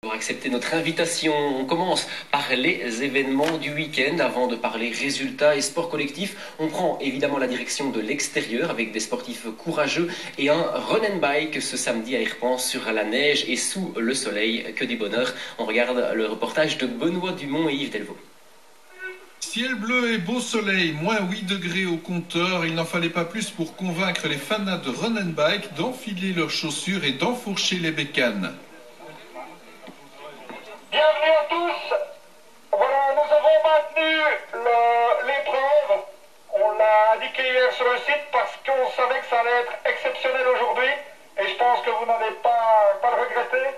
Pour accepter notre invitation, on commence par les événements du week-end. Avant de parler résultats et sport collectif, on prend évidemment la direction de l'extérieur avec des sportifs courageux et un run and bike ce samedi à Hirpens sur la neige et sous le soleil. Que des bonheurs. On regarde le reportage de Benoît Dumont et Yves Delvaux. Ciel bleu et beau soleil, moins 8 degrés au compteur, il n'en fallait pas plus pour convaincre les fanats de run and bike d'enfiler leurs chaussures et d'enfourcher les bécanes. Bienvenue à tous. Voilà, nous avons maintenu l'épreuve. On l'a indiqué hier sur le site parce qu'on savait que ça allait être exceptionnel aujourd'hui. Et je pense que vous n'allez pas le regretter.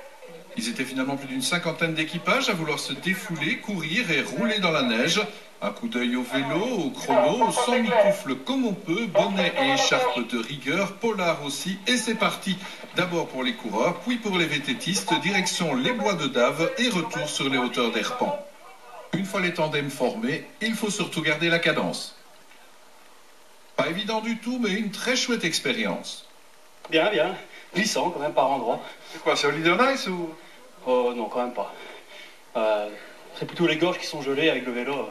Ils étaient finalement plus d'une cinquantaine d'équipages à vouloir se défouler, courir et rouler dans la neige. Un coup d'œil au vélo, au chrono, sans mitoufle comme on peut, bonnet et écharpe de rigueur, polar aussi, et c'est parti. D'abord pour les coureurs, puis pour les vététistes, direction les bois de Dave et retour sur les hauteurs d'Hirpens. Une fois les tandems formés, il faut surtout garder la cadence. Pas évident du tout, mais une très chouette expérience. Bien, glissant quand même par endroits. C'est quoi, c'est au Leader Nice ou... Oh non, quand même pas. C'est plutôt les gorges qui sont gelées avec le vélo.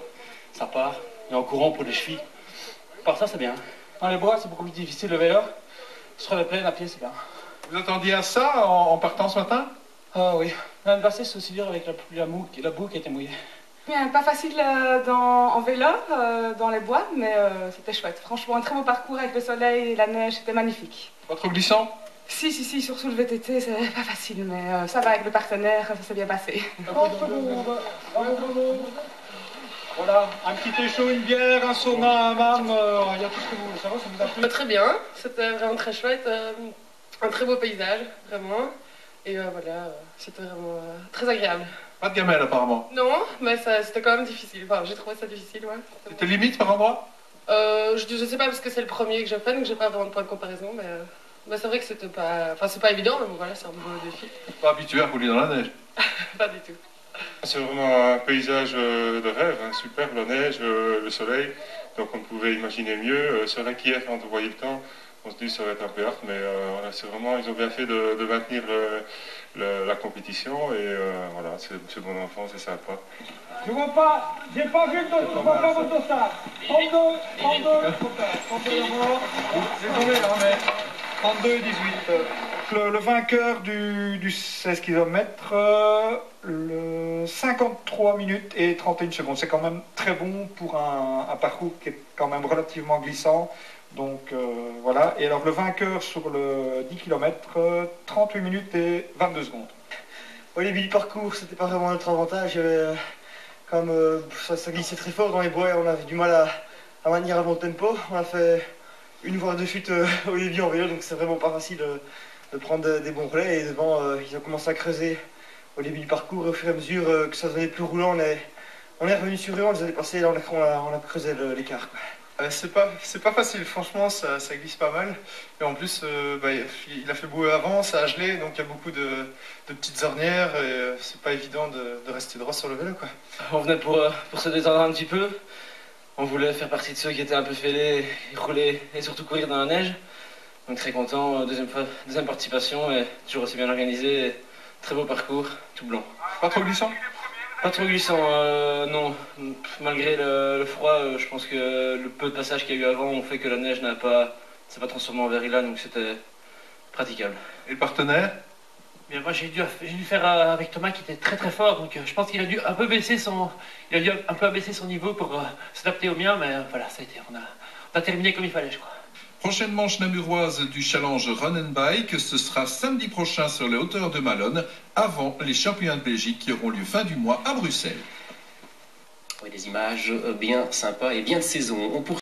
Ça part, et en courant pour les chevilles. Par ça, c'est bien. Dans les bois, c'est beaucoup plus difficile le vélo. Sur les plaines, à pied, c'est bien. Vous attendiez à ça en partant ce matin? Ah oui. L'année passée, c'est aussi dur avec la boue qui était mouillée. Bien, pas facile en vélo, dans les bois, mais c'était chouette. Franchement, un très beau parcours avec le soleil et la neige, c'était magnifique. Pas trop glissant? Si, surtout le VTT, c'est pas facile, mais ça va avec le partenaire, ça s'est bien passé. Voilà, un petit échaud, une bière, un sauna, un mam, il y a tout ce que vous voulez. Ça va, ça vous a plu? Très bien, c'était vraiment très chouette, un très beau paysage, vraiment. Et voilà, c'était vraiment très agréable. Pas de gamelle apparemment. Non, mais c'était quand même difficile. Enfin, j'ai trouvé ça difficile, ouais. C'était limite par endroit? Je sais pas parce que c'est le premier que j'ai fait, donc j'ai pas vraiment de point de comparaison, mais c'est vrai que c'était pas... Enfin, c'est pas évident, mais bon, voilà, c'est un beau défi. Pas habitué à rouler dans la neige? Pas du tout. C'est vraiment un paysage de rêve, hein, super, la neige, le soleil, donc on ne pouvait imaginer mieux. C'est vrai qu'hier, quand on voyait le temps, on se dit que ça va être un peu hard, mais voilà, c'est vraiment, ils ont bien fait de maintenir la compétition, et voilà, c'est bon enfant, c'est sympa. Je vois pas, j'ai pas vu je vois pas votre dossard. 32, Désolé, hein, mais 32 et 18. Le vainqueur du 16 km, le 53 minutes et 31 secondes. C'est quand même très bon pour un parcours qui est quand même relativement glissant. Donc voilà. Et alors le vainqueur sur le 10 km, 38 minutes et 22 secondes. Au début du parcours, c'était pas vraiment notre avantage. Comme ça glissait très fort dans les bois, on avait du mal à maintenir un bon tempo. On a fait une voire deux chutes au début en vélo, donc c'est vraiment pas facile de prendre des bons relais. Et devant, ils ont commencé à creuser au début du parcours. Et au fur et à mesure que ça devenait plus roulant, on est revenu sur eux, on les a dépassés et on a creusé l'écart. C'est pas facile, franchement, ça glisse pas mal. Et en plus, il a fait beau avant, ça a gelé, donc il y a beaucoup de petites ornières et c'est pas évident de rester droit sur le vélo, quoi. On venait pour se détendre un petit peu. On voulait faire partie de ceux qui étaient un peu fêlés, rouler et surtout courir dans la neige. Donc très content, deuxième participation, et toujours aussi bien organisé, et très beau parcours, tout blanc. Pas trop glissant? Pas trop glissant, non. Malgré le froid, je pense que le peu de passage qu'il y a eu avant ont fait que la neige s'est pas transformée en verglas, donc c'était praticable. Et le partenaire? Bien, moi j'ai dû faire avec Thomas qui était très fort, donc je pense qu'il a dû un peu abaisser son niveau pour s'adapter au mien, mais voilà, ça a été, on a terminé comme il fallait, je crois. Prochaine manche namuroise du challenge Run and Bike, ce sera samedi prochain sur les hauteurs de Malone, avant les championnats de Belgique qui auront lieu fin du mois à Bruxelles. Oui, des images bien sympas et bien de saison.